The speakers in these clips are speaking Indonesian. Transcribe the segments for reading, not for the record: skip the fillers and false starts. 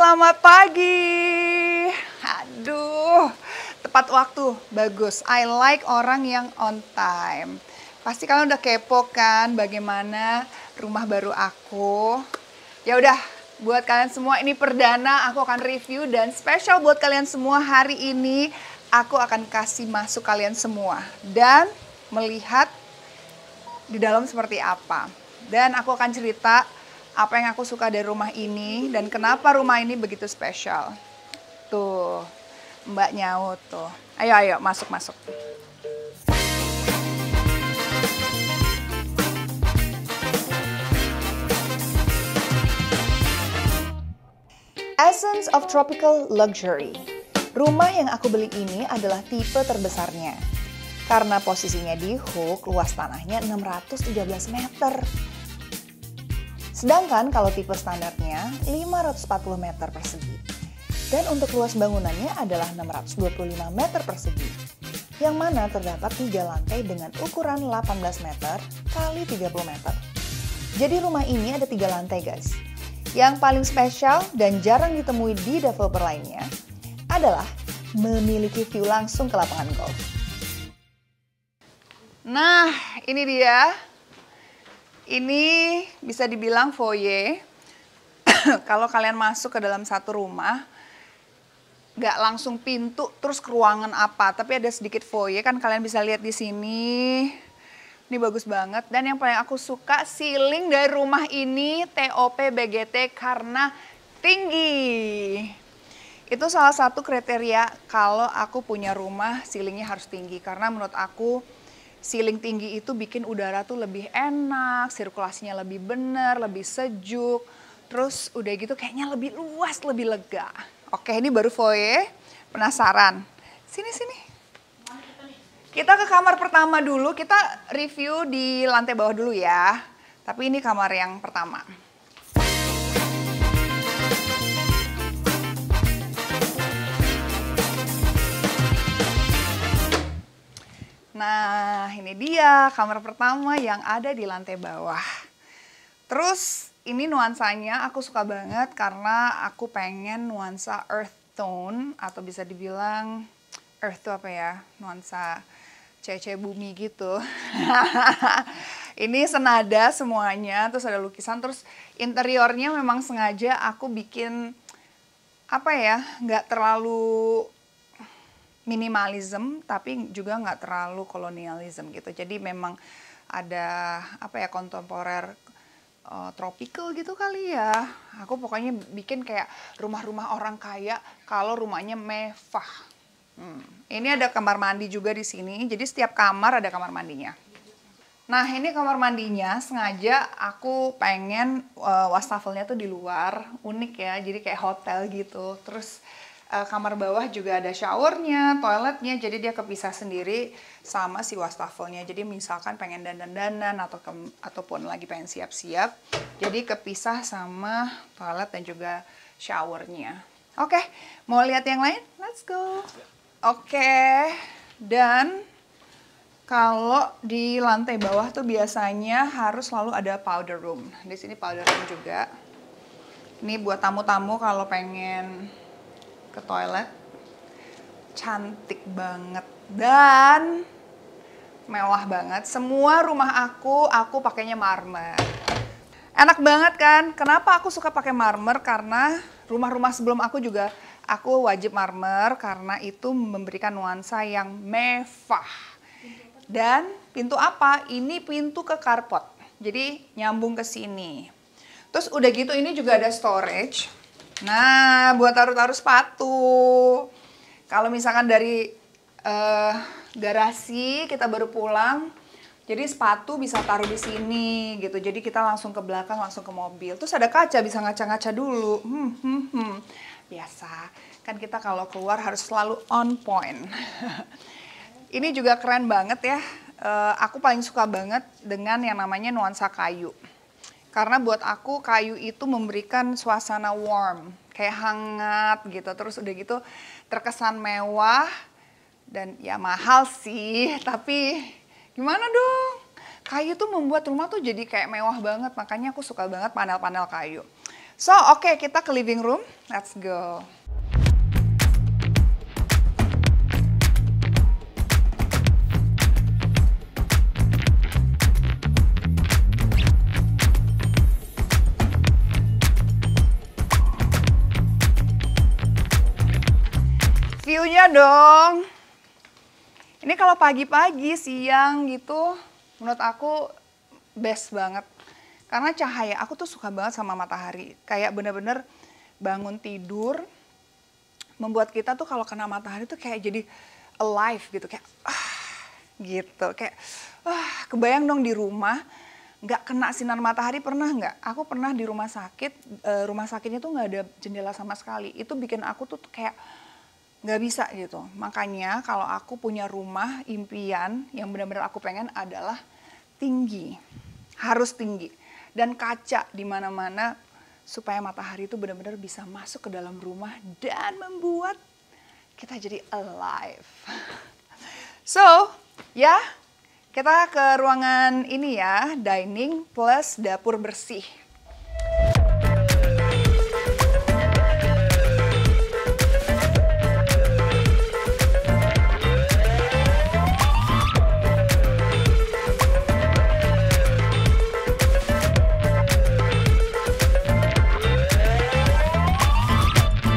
Selamat pagi. Aduh, tepat waktu, bagus. I like orang yang on time. Pasti kalian udah kepo kan bagaimana rumah baru aku. Ya udah, buat kalian semua ini perdana aku akan review dan spesial buat kalian semua hari ini aku akan kasih masuk kalian semua dan melihat di dalam seperti apa. Dan aku akan cerita apa yang aku suka dari rumah ini dan kenapa rumah ini begitu spesial. Tuh, Mbak nyaut tuh. Ayo, masuk. Essence of Tropical Luxury. Rumah yang aku beli ini adalah tipe terbesarnya. Karena posisinya di Hook, luas tanahnya 613 meter. Sedangkan kalau tipe standarnya 540 meter persegi. Dan untuk luas bangunannya adalah 625 meter persegi. Yang mana terdapat 3 lantai dengan ukuran 18 meter kali 30 meter. Jadi rumah ini ada 3 lantai guys. Yang paling spesial dan jarang ditemui di developer lainnya adalah memiliki view langsung ke lapangan golf. Nah, ini dia. Ini bisa dibilang foyer. Kalau kalian masuk ke dalam satu rumah, nggak langsung pintu terus ke ruangan apa, tapi ada sedikit foyer kan kalian bisa lihat di sini. Ini bagus banget dan yang paling aku suka ceiling dari rumah ini TOP BGT karena tinggi. Itu salah satu kriteria kalau aku punya rumah ceilingnya harus tinggi karena menurut aku ceiling tinggi itu bikin udara tuh lebih enak, sirkulasinya lebih benar, lebih sejuk. Terus udah gitu kayaknya lebih luas, lebih lega. Oke, ini baru foyer. Penasaran? Sini. Kita ke kamar pertama dulu, kita review di lantai bawah dulu ya. Tapi ini kamar yang pertama. Nah, ini dia kamar pertama yang ada di lantai bawah. Terus ini nuansanya aku suka banget karena aku pengen nuansa earth tone atau bisa dibilang earth itu apa ya? Nuansa cewek bumi gitu. Ini senada semuanya, terus ada lukisan, terus interiornya memang sengaja aku bikin apa ya? Nggak terlalu minimalism tapi juga nggak terlalu kolonialism gitu. Jadi memang ada apa ya kontemporer tropical gitu kali ya. Aku pokoknya bikin kayak rumah-rumah orang kaya kalau rumahnya mewah. Ini ada kamar mandi juga di sini. Jadi setiap kamar ada kamar mandinya. Nah, ini kamar mandinya sengaja aku pengen wastafelnya tuh di luar, unik ya. Jadi kayak hotel gitu. Terus kamar bawah juga ada showernya, toiletnya, jadi dia kepisah sendiri sama si wastafelnya. Jadi misalkan pengen dandan-dandan ataupun lagi pengen siap-siap, jadi kepisah sama toilet dan juga showernya. Oke, mau lihat yang lain? Let's go. Oke, dan kalau di lantai bawah tuh biasanya harus selalu ada powder room. Di sini powder room juga. Ini buat tamu-tamu kalau pengen ke toilet. Cantik banget dan mewah banget. Semua rumah aku pakainya marmer. Enak banget kan? Kenapa aku suka pakai marmer? Karena rumah-rumah sebelum aku juga aku wajib marmer karena itu memberikan nuansa yang mewah. Dan pintu apa? Ini pintu ke carport. Jadi nyambung ke sini. Terus udah gitu ini juga ada storage. Nah, buat taruh-taruh sepatu. Kalau misalkan dari garasi kita baru pulang, jadi sepatu bisa taruh di sini gitu. Jadi kita langsung ke belakang, langsung ke mobil. Terus ada kaca, bisa ngaca-ngaca dulu. Biasa, kan kita kalau keluar harus selalu on point. Ini juga keren banget ya. Aku paling suka banget dengan yang namanya nuansa kayu. Karena buat aku kayu itu memberikan suasana warm, kayak hangat gitu. Terus udah gitu terkesan mewah dan ya mahal sih, tapi gimana dong? Kayu tuh membuat rumah tuh jadi kayak mewah banget, makanya aku suka banget panel-panel kayu. So, oke, kita ke living room. Let's go. View-nya dong. Ini kalau pagi-pagi, siang gitu, menurut aku best banget. Karena cahaya, aku tuh suka banget sama matahari. Kayak bener-bener bangun tidur, membuat kita tuh kalau kena matahari tuh kayak jadi alive gitu. Kayak gitu. Kayak kebayang dong di rumah, nggak kena sinar matahari, pernah nggak? Aku pernah di rumah sakit, rumah sakitnya tuh nggak ada jendela sama sekali. Itu bikin aku tuh kayak nggak bisa gitu. Makanya kalau aku punya rumah impian yang benar-benar aku pengen adalah tinggi. Harus tinggi. Dan kaca di mana-mana supaya matahari itu benar-benar bisa masuk ke dalam rumah dan membuat kita jadi alive. So, ya, kita ke ruangan ini ya, dining plus dapur bersih.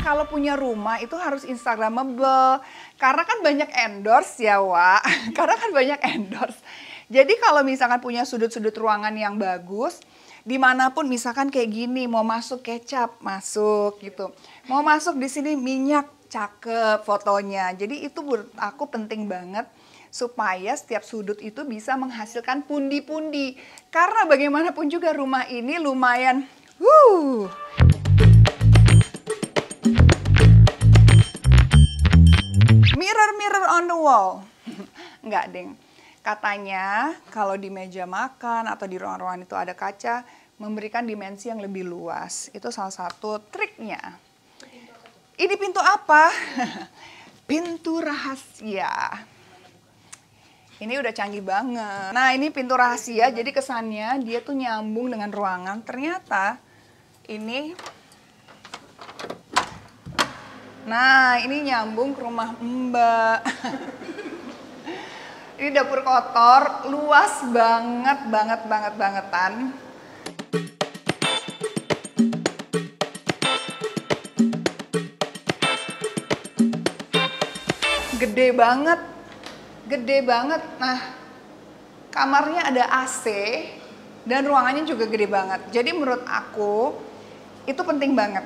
Kalau punya rumah itu harus Instagramable. Karena kan banyak endorse ya, Wak. Karena kan banyak endorse. Jadi kalau misalkan punya sudut-sudut ruangan yang bagus, dimanapun misalkan kayak gini, mau masuk kecap, masuk gitu. Mau masuk di sini minyak, cakep fotonya. Jadi itu menurut aku penting banget supaya setiap sudut itu bisa menghasilkan pundi-pundi. Karena bagaimanapun juga rumah ini lumayan, mirror on the wall. Enggak, deng. Katanya kalau di meja makan atau di ruangan-ruangan itu ada kaca, memberikan dimensi yang lebih luas. Itu salah satu triknya. Ini pintu apa? Pintu rahasia. Ini udah canggih banget. Nah, ini pintu rahasia, jadi kesannya dia tuh nyambung dengan ruangan. Ternyata ini, nah ini nyambung ke rumah Mbak. Ini dapur kotor, luas bangetan. Gede banget. Nah, kamarnya ada AC dan ruangannya juga gede banget. Jadi menurut aku itu penting banget.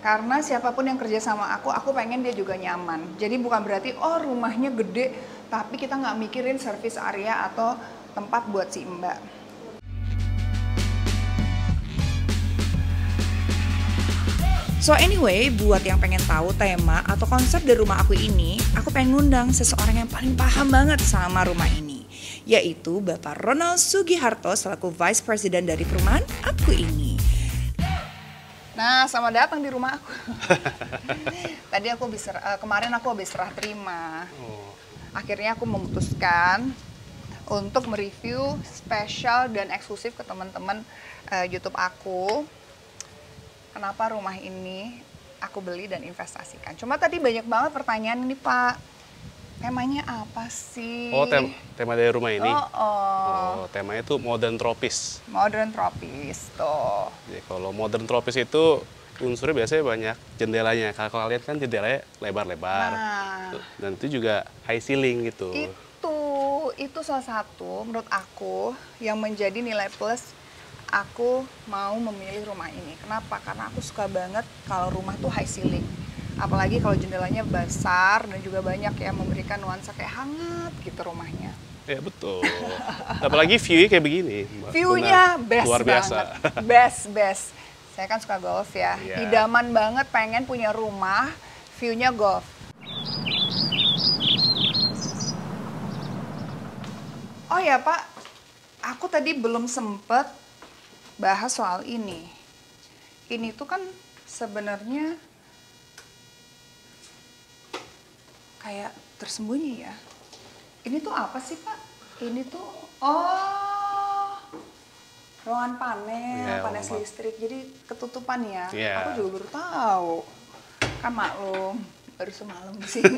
Karena siapapun yang kerja sama aku pengen dia juga nyaman. Jadi bukan berarti rumahnya gede, tapi kita nggak mikirin service area atau tempat buat si Mbak. So anyway, buat yang pengen tahu tema atau konsep dari rumah aku ini, aku pengen ngundang seseorang yang paling paham banget sama rumah ini, yaitu Bapak Ronald Sugiharto selaku Vice President dari perumahan aku ini. Nah, selamat datang di rumah aku. Tadi kemarin aku habis serah terima. Akhirnya aku memutuskan untuk mereview spesial dan eksklusif ke teman-teman YouTube aku. Kenapa rumah ini aku beli dan investasikan. Cuma tadi banyak banget pertanyaan ini, Pak. Temanya apa sih? Oh, tema dari rumah ini? Temanya itu modern tropis. Modern tropis, tuh. Jadi kalau modern tropis itu unsurnya biasanya banyak jendelanya. Kalau kalian kan jendelanya lebar-lebar. Nah, dan itu juga high ceiling gitu. Itu salah satu menurut aku yang menjadi nilai plus aku mau memilih rumah ini. Kenapa? Karena aku suka banget kalau rumah tuh high ceiling. Apalagi kalau jendelanya besar dan juga banyak yang memberikan nuansa kayak hangat gitu rumahnya. Ya betul. Apalagi view-nya kayak begini. View-nya best luar biasa. Banget. Best. Saya kan suka golf ya. Yeah. Idaman banget pengen punya rumah, view-nya golf. Oh ya Pak, aku tadi belum sempet bahas soal ini. Ini tuh kan sebenarnya kayak tersembunyi ya. Ini tuh apa sih Pak? Ini tuh, Ruangan panel, Iya, panas ruangan. listrik, jadi ketutupan ya. Iya. Aku juga baru tahu. Kan maklum, baru semalam di sini.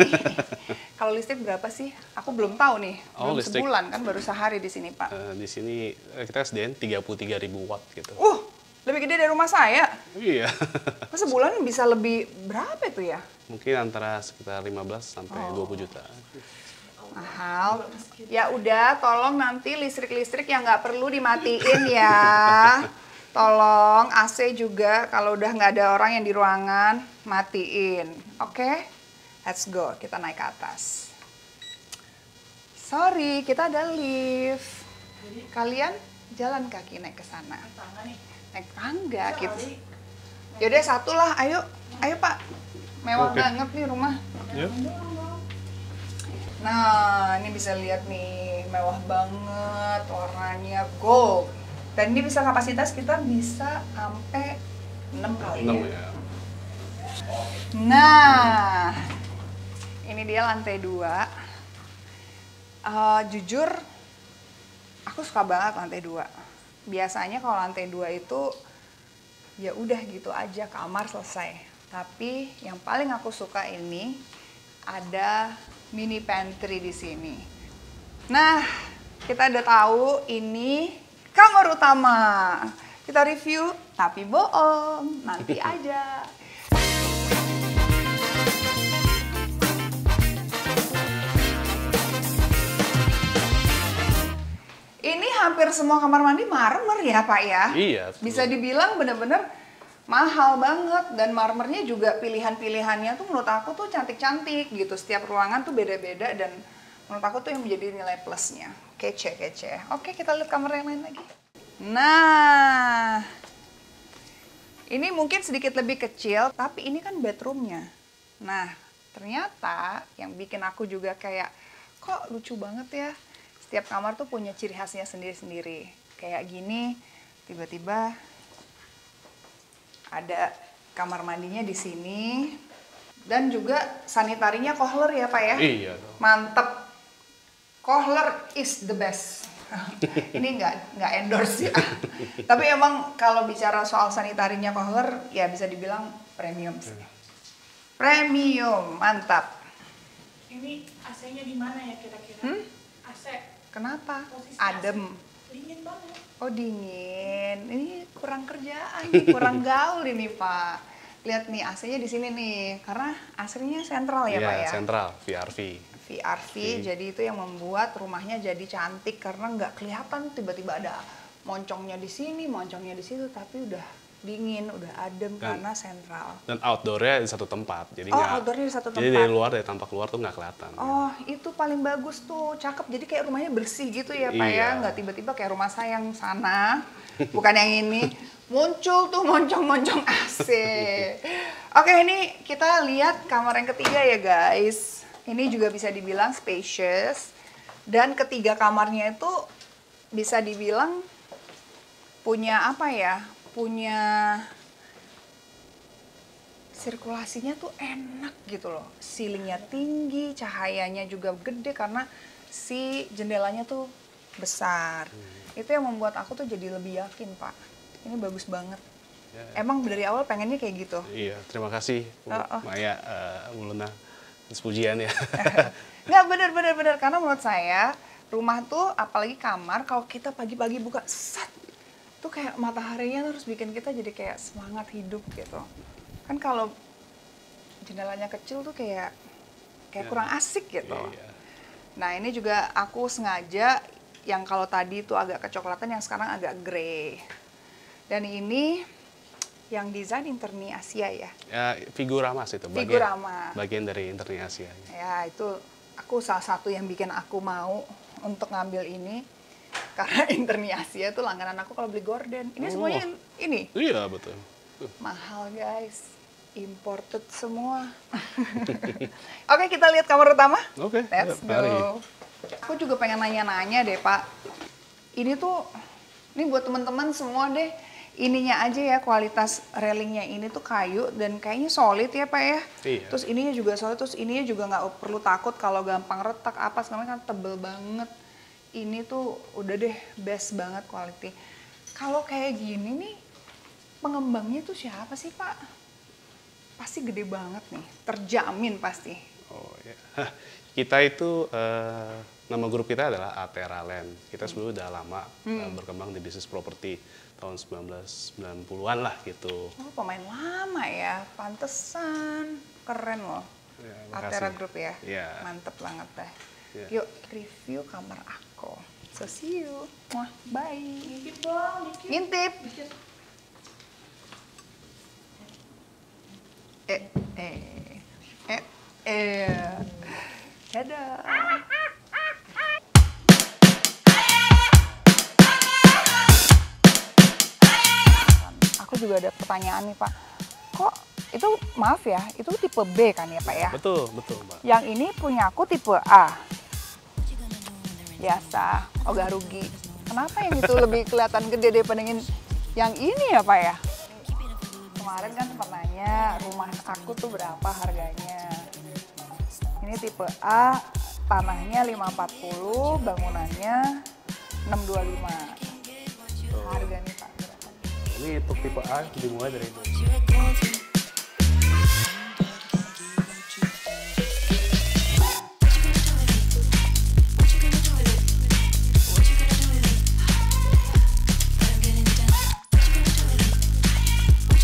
Kalau listrik berapa sih? Aku belum tahu nih. Oh, Belum listrik. sebulan kan, baru sehari di sini, Pak. Di sini kita SDN 33.000 watt gitu. Lebih gede dari rumah saya. Iya. Masa sebulan bisa lebih berapa itu ya? Mungkin antara sekitar 15 sampai 20 juta. Mahal. Ya udah, tolong nanti listrik-listrik yang nggak perlu dimatiin ya. Tolong AC juga kalau udah nggak ada orang yang di ruangan, matiin. Oke? Let's go, kita naik ke atas. Sorry, kita ada lift. Kalian jalan kaki naik ke sana. Naik tangga gitu. Yaudah satu lah, ayo. Ayo Pak. Mewah Oke. banget nih rumah. Yuk. Nah, ini bisa lihat nih, mewah banget, warnanya gold. Dan ini bisa kapasitas kita bisa sampai 6 kali 6 ya. ya. Nah, ini dia lantai 2. Jujur, aku suka banget lantai 2. Biasanya kalau lantai 2 itu ya udah gitu aja, kamar selesai. Tapi yang paling aku suka ini ada mini pantry di sini. Nah, kita udah tahu ini kamar utama. Kita review, tapi bohong. Nanti aja. Ini hampir semua kamar mandi marmer ya Pak ya? Iya. Bisa dibilang bener-bener mahal banget, dan marmernya juga pilihan-pilihannya tuh menurut aku tuh cantik-cantik gitu. Setiap ruangan tuh beda-beda, dan menurut aku tuh yang menjadi nilai plusnya. Kece. Oke, kita lihat kamar yang lain lagi. Nah, ini mungkin sedikit lebih kecil, tapi ini kan bedroomnya. Nah, ternyata yang bikin aku juga kayak, kok lucu banget ya. Setiap kamar tuh punya ciri khasnya sendiri-sendiri. Kayak gini, tiba-tiba ada kamar mandinya di sini, dan juga sanitarinya Kohler ya Pak ya? Iya. Mantep. Kohler is the best. Ini nggak endorse ya. Tapi emang kalau bicara soal sanitarinya Kohler, ya bisa dibilang premium sih. Premium, mantap. Ini AC-nya di mana ya kira-kira? AC Kenapa? posisi Adem. AC. Dingin banget. Oh dingin, ini kurang kerjaan, nih, kurang gaul ini Pak. Lihat nih AC-nya di sini nih, karena AC-nya sentral ya Iya, Pak ya. sentral, VRV. VRV, jadi itu yang membuat rumahnya jadi cantik karena nggak kelihatan tiba-tiba ada moncongnya di sini, moncongnya di situ, tapi udah dingin, udah adem karena sentral. Dan outdoor-nya di satu tempat. Jadi Oh, nggak- outdoor-nya di satu Jadi tempat. dari tampak luar tuh nggak kelihatan. Oh, itu paling bagus tuh, cakep. Jadi kayak rumahnya bersih gitu ya Pak ya, Iya. nggak tiba-tiba kayak rumah saya yang sana, bukan yang ini, muncul tuh moncong-moncong AC. Oke, ini kita lihat kamar yang ketiga ya guys. Ini juga bisa dibilang spacious, dan ketiga kamarnya itu bisa dibilang punya apa ya, punya sirkulasinya tuh enak gitu loh. Ceilingnya tinggi, cahayanya juga gede karena si jendelanya tuh besar. Itu yang membuat aku tuh jadi lebih yakin Pak. Ini bagus banget. Emang dari awal pengennya kayak gitu. Iya, terima kasih Bu Maya, Bu Luna. Atas pujian ya. Nggak, bener. Karena menurut saya, rumah tuh apalagi kamar, kalau kita pagi-pagi buka, set, tuh kayak mataharinya terus bikin kita jadi kayak semangat hidup gitu. Kan kalau jendelanya kecil tuh kayak kurang asik gitu. Iya. Nah ini juga aku sengaja yang kalau tadi tuh agak kecoklatan, yang sekarang agak grey. Dan ini yang desain Interni Asia ya. Ya, Figurama sih itu. Figurama. Bagian dari Interni Asia. Ya itu aku salah satu yang bikin aku mau untuk ngambil ini. Karena Interni Asia itu langganan aku kalau beli gorden. Ini semuanya ini. Iya, betul. Mahal guys. Imported semua. Oke, kita lihat kamar utama. Oke, Let's mari. go. Aku juga pengen nanya-nanya deh Pak. Ini tuh, ini buat teman-teman semua deh. Ininya aja ya, kualitas railingnya ini tuh kayu dan kayaknya solid ya Pak ya. Iya. Terus ininya juga solid, terus ininya juga nggak perlu takut kalau gampang retak apa, sekarang kan tebel banget. Ini tuh udah deh best banget quality. Kalau kayak gini nih, pengembangnya tuh siapa sih Pak? Pasti gede banget nih, terjamin pasti. Oh ya, kita itu nama grup kita adalah Atera Land. Kita sebelumnya udah lama berkembang di bisnis properti tahun 1990-an lah gitu. Oh, pemain lama ya, pantesan. Keren loh. Ya, Atera makasih. Group ya, Iya. mantep banget deh. Iya. Yuk review kamar aku. So see you. Wah, bye. Dikit dong, dikit. Ngintip. Dikit. Dadah. Aku juga ada pertanyaan nih Pak. Kok itu maaf ya, itu tipe B kan ya Pak ya? Betul, betul Mbak. Yang ini punya aku tipe A. Biasa, ogah rugi. Kenapa yang itu lebih kelihatan gede daripada yang ini ya Pak ya? Kemarin kan sempat nanya rumah aku tuh berapa harganya. Ini tipe A, tanahnya 540, bangunannya 625. Harga nih Pak berapa? Ini untuk tipe A dimulai dari